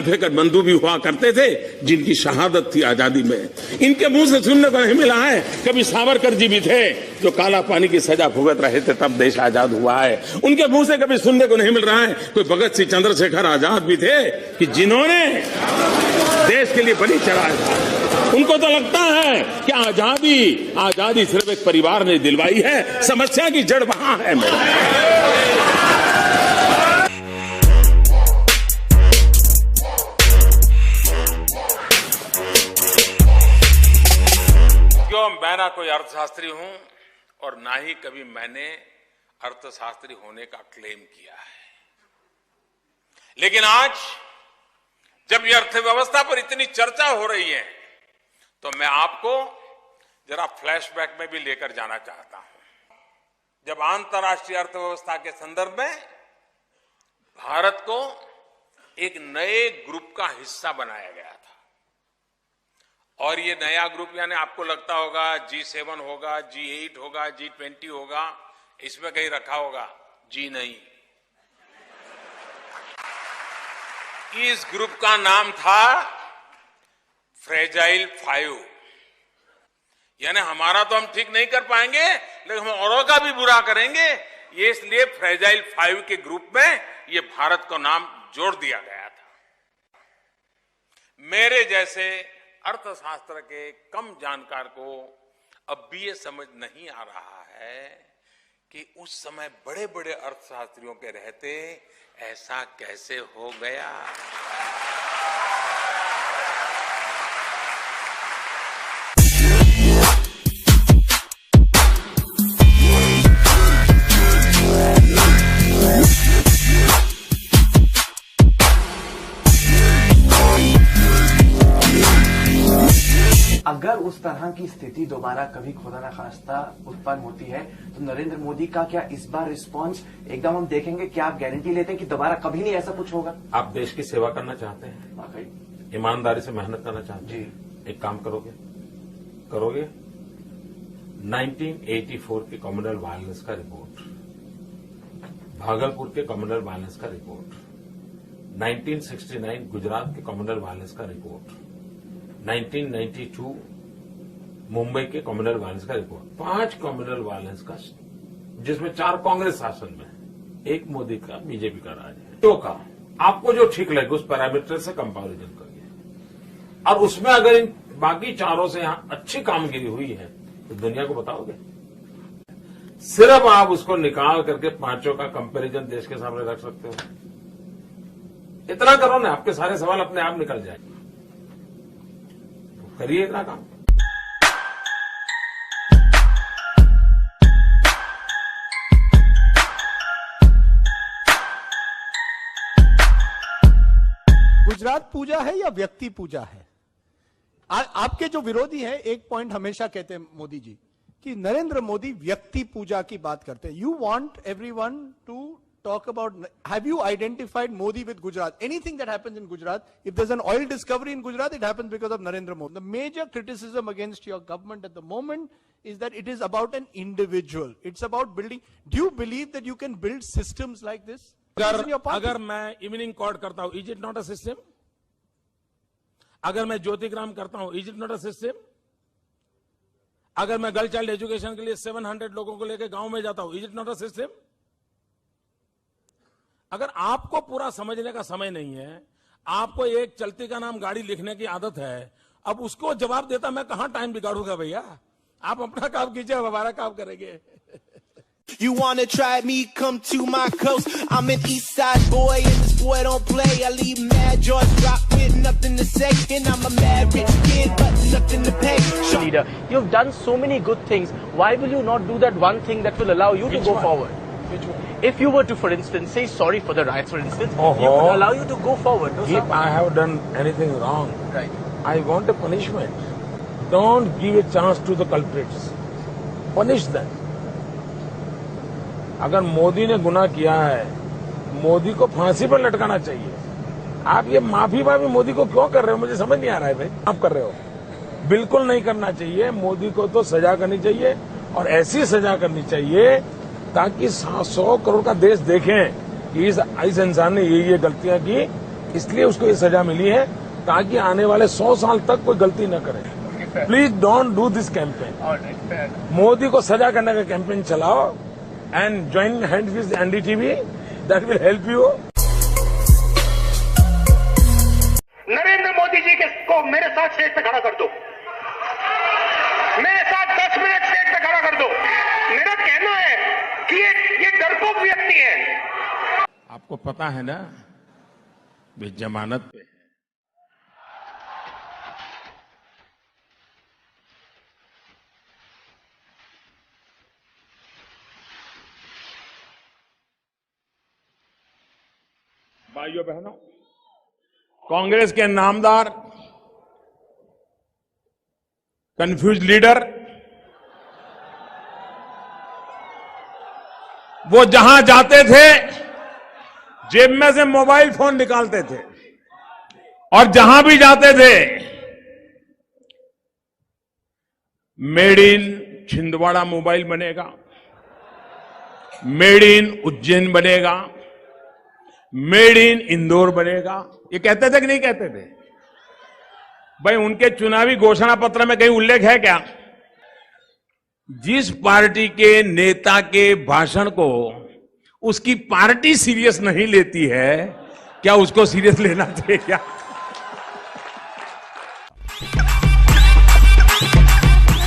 फेंकर बंधु भी हुआ करते थे जिनकी शहादत थी आजादी में। इनके मुंह से सुनने को नहीं मिला है। कभी सावरकर जी भी थे जो काला पानी की सजा भुगत रहे थे, तब देश आजाद हुआ है। उनके मुंह से कभी सुनने को नहीं मिल रहा है। कोई भगत सिंह चंद्रशेखर आजाद भी थे कि जिन्होंने देश के लिए बलि चढ़ाया। उनको तो लगता है कि आजादी सिर्फ एक परिवार ने दिलवाई है, समस्या की जड़ वहां है। मैं ना कोई अर्थशास्त्री हूं और ना ही कभी मैंने अर्थशास्त्री होने का क्लेम किया है, लेकिन आज जब ये अर्थव्यवस्था पर इतनी चर्चा हो रही है तो मैं आपको जरा फ्लैशबैक में भी लेकर जाना चाहता हूं। जब अंतर्राष्ट्रीय अर्थव्यवस्था के संदर्भ में भारत को एक नए ग्रुप का हिस्सा बनाया गया था, और ये नया ग्रुप यानी आपको लगता होगा G7 होगा, G8 होगा, G20 होगा, इसमें कहीं रखा होगा। जी नहीं, इस ग्रुप का नाम था फ्रेजाइल 5। यानी हमारा तो हम ठीक नहीं कर पाएंगे, लेकिन हम औरों का भी बुरा करेंगे। ये इसलिए फ्रेजाइल 5 के ग्रुप में ये भारत का नाम जोड़ दिया गया था। मेरे जैसे अर्थशास्त्र के कम जानकार को अब भी ये समझ नहीं आ रहा है कि उस समय बड़े बड़े अर्थशास्त्रियों के रहते ऐसा कैसे हो गया। अगर उस तरह की स्थिति दोबारा कभी खुदा न खास्ता उत्पन्न होती है तो नरेंद्र मोदी का क्या इस बार रिस्पांस एकदम हम देखेंगे? क्या आप गारंटी लेते हैं कि दोबारा कभी नहीं ऐसा कुछ होगा? आप देश की सेवा करना चाहते हैं, वाकई ईमानदारी से मेहनत करना चाहते हैं जी, एक काम करोगे 1984 के कम्युनल वायलेंस का रिपोर्ट, भागलपुर के कम्युनल वायलेंस का रिपोर्ट, 1969 गुजरात के कम्युनल वायलेंस का रिपोर्ट, 1992 मुंबई के कम्युनल वायलेंस का रिपोर्ट, 5 कम्युनल वायलेंस का, जिसमें 4 कांग्रेस शासन में, 1 मोदी का, बीजेपी का राज है। तो का आपको जो ठीक लगे उस पैरामीटर से कंपैरिजन करिए, और उसमें अगर इन बाकी 4 से यहां अच्छी कामगिरी हुई है तो दुनिया को बताओगे। सिर्फ आप उसको निकाल करके 5 का कंपैरिजन देश के सामने रख सकते हो। इतना करो ना, आपके सारे सवाल अपने आप निकल जाएंगे। करिए इतना काम। गुजरात पूजा है या व्यक्ति पूजा है? आपके जो विरोधी हैं एक पॉइंट हमेशा कहते हैं मोदी जी कि नरेंद्र मोदी व्यक्ति पूजा की बात करते हैं। You want everyone to talk about, have you identified Modi with Gujarat? Anything that happens in Gujarat, if there's an oil discovery in Gujarat, it happens because of Narendra Modi. The major criticism against your government at the moment is that it is about an individual. It's about building. Do you believe that you can build systems like this? अगर मैं evening cord करता हूं, is it not a system? अगर मैं ज्योतिग्राम करता हूं, is it not a system? अगर मैं गर्ल चाइल्ड एजुकेशन के लिए 700 लोगों को लेकर गांव में जाता हूं, is it not a system? अगर आपको पूरा समझने का समय नहीं है, आपको एक चलती का नाम गाड़ी लिखने की आदत है, अब उसको जवाब देता मैं कहां टाइम बिगाड़ूंगा भैया? आप अपना काम कीजिए, हमारा काम करेंगे। You wanna try me? Come to my coast. I'm an east side boy and this boy don't play. I leave mad jaws drop with nothing to say, and I'm a mad rich kid but nothing to pay. Leader, you've done so many good things. Why will you not do that one thing that will allow you to go forward? Which one? If you were to, for instance, say sorry for the riots, for instance, you would allow you to go forward. No, if I have done anything wrong, right, I want a punishment. Don't give a chance to the culprits. Punish them. अगर मोदी ने गुनाह किया है, मोदी को फांसी पर लटकाना चाहिए। आप ये माफी मोदी को क्यों कर रहे हो? मुझे समझ नहीं आ रहा है भाई। आप कर रहे हो, बिल्कुल नहीं करना चाहिए। मोदी को तो सजा करनी चाहिए, और ऐसी सजा करनी चाहिए ताकि 100 करोड़ का देश देखें कि इस इंसान ने ये गलतियां की, इसलिए उसको ये सजा मिली है ताकि आने वाले 100 साल तक कोई गलती न करे। Please don't do this campaign. Modi को सजा करने का कैंपेन चलाओ and join hands with NDTV, that will help you. Narendra Modi ji को मेरे साथ स्टेज पे खड़ा कर दो, मेरे साथ 10 मिनट स्टेज पे खड़ा कर दो। मेरा कहना है कि ये डरपोक व्यक्ति है। आपको पता है ना वे जमानत पे है। भाइयों बहनों, कांग्रेस के नामदार कंफ्यूज लीडर वो जहां जाते थे जेब में से मोबाइल फोन निकालते थे और जहां भी जाते थे मेड इन छिंदवाड़ा मोबाइल बनेगा, मेड इन उज्जैन बनेगा, मेड इन इंदौर बनेगा। ये कहते थे कि नहीं कहते थे? भाई उनके चुनावी घोषणा पत्र में कहीं उल्लेख है क्या? जिस पार्टी के नेता के भाषण को उसकी पार्टी सीरियस नहीं लेती है, क्या उसको सीरियस लेना चाहिए क्या?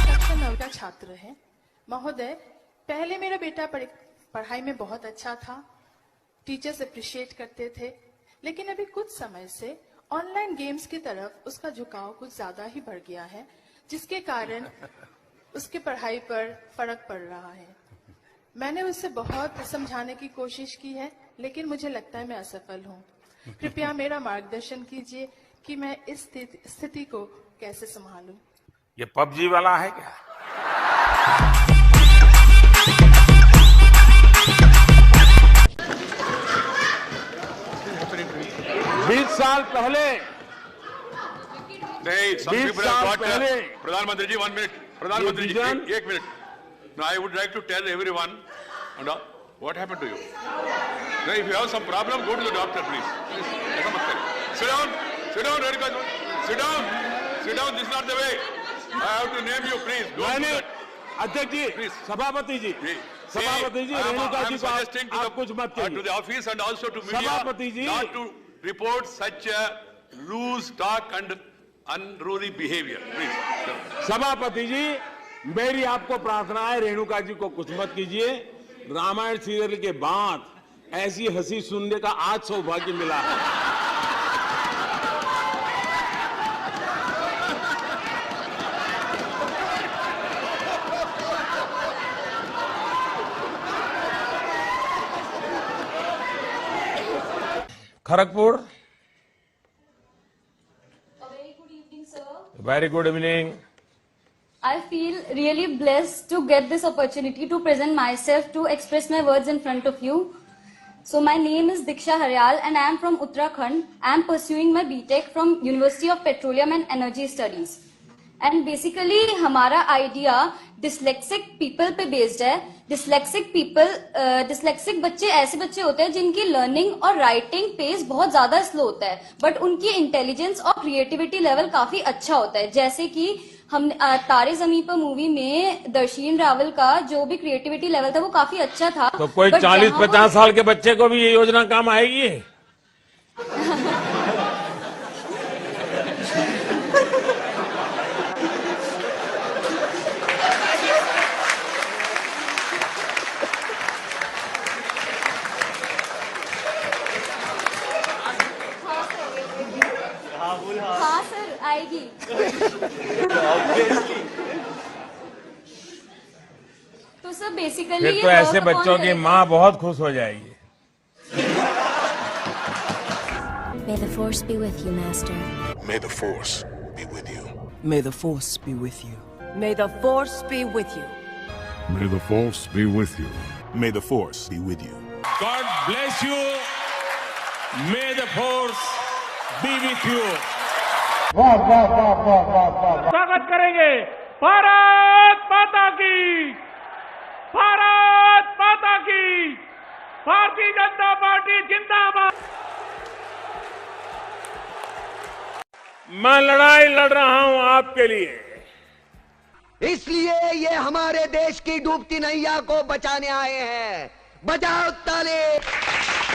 कक्षा 9 का छात्र है। महोदय, पहले मेरा बेटा पढ़ाई में बहुत अच्छा था, टीचर्स अप्रिशिएट करते थे, लेकिन अभी कुछ समय से ऑनलाइन गेम्स की तरफ उसका झुकाव कुछ ज्यादा ही बढ़ गया है, जिसके कारण उसके पढ़ाई पर फर्क पड़ रहा है। मैंने उससे बहुत समझाने की कोशिश की है, लेकिन मुझे लगता है मैं असफल हूँ। कृपया मेरा मार्गदर्शन कीजिए कि मैं इस स्थिति को कैसे संभालूं। ये पबजी वाला है क्या? बीस साल पहले नहीं, 20 साल पहले प्रधानमंत्री जी 1 मिनट, प्रधानमंत्री जी 1 minute. Now I would like to tell everyone, what happened to you? Now, if you have some problem, go to the doctor, please. ऐसा मत करिए। Sit down, Renuka, sit down. This is not the way. I have to name you, please. Don't do that. अध्यक्ष जी, Please. सभापति जी, रेणुका जी को आप कुछ मत to कहिए। the office and also to media सभापति जी, not to report such a loose talk and unruly behavior, please. सभापति जी, मेरी आपको प्रार्थना है, रेणुका जी को कुछ मत कीजिए। रामायण सीरियल के बाद ऐसी हंसी सुनने का आज सौभाग्य मिला है। Kharagpur, very good evening, sir. Very good evening. I feel really blessed to get this opportunity to present myself to express my words in front of you. So my name is Diksha Haryal and I am from Uttarakhand. I am pursuing my BTech from University of Petroleum and Energy Studies. And basically हमारा idea dyslexic people पे based है। dyslexic बच्चे ऐसे बच्चे होते हैं जिनकी learning और राइटिंग पेस बहुत ज्यादा स्लो होता है, बट उनकी इंटेलिजेंस और क्रिएटिविटी लेवल काफी अच्छा होता है। जैसे कि हम तारे जमीन पर मूवी में दर्शीन रावल का जो भी क्रिएटिविटी लेवल था वो काफी अच्छा था। तो कोई 40-50 साल के बच्चे को भी ये योजना काम आएगी? हाँ सर, आएगी। तो सर बेसिकली फिर तो ऐसे बच्चों की माँ बहुत खुश हो जाएगी। May the force be with you, Master. May the force be with you. May the force be with you. May the force be with you. May the force be with you. May the force be with you. God bless you. May the force be with you. स्वागत करेंगे भारत माता की, भारत माता की, Bharatiya Janata party जिंदाबाद। मैं लड़ाई लड़ रहा हूं आपके लिए, इसलिए ये हमारे देश की डूबती नैया को बचाने आए हैं। बजाओ ताली।